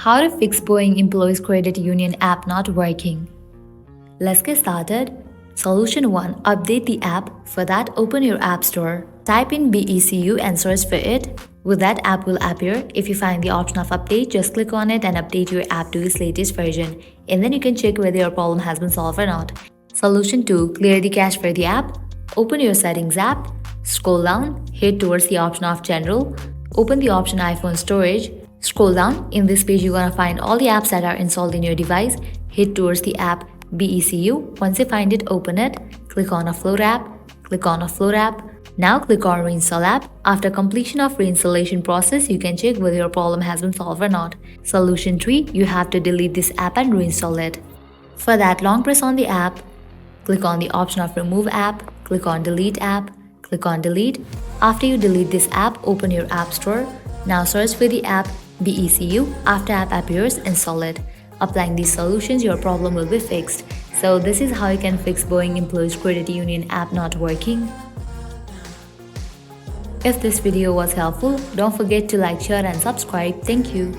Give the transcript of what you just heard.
How to fix Boeing Employees Credit Union app not working. Let's get started. Solution 1. Update the app. For that, open your App Store. Type in BECU and search for it. With that app will appear. If you find the option of update, just click on it and update your app to its latest version. And then you can check whether your problem has been solved or not. Solution 2. Clear the cache for the app. Open your Settings app. Scroll down, head towards the option of General. Open the option iPhone Storage. Scroll down. In this page, you're gonna find all the apps that are installed in your device. Head towards the app BECU. Once you find it, open it. Click on Offload app. Click on Offload app. Now click on Reinstall app. After completion of reinstallation process, you can check whether your problem has been solved or not. Solution 3. You have to delete this app and reinstall it. For that, long press on the app. Click on the option of Remove app. Click on Delete app. Click on Delete. After you delete this app, open your App Store. Now search for the app BECU. After app appears, install it. Applying these solutions, your problem will be fixed. So this is how you can fix Boeing Employees Credit Union app not working. If this video was helpful, don't forget to like, share and subscribe. Thank you.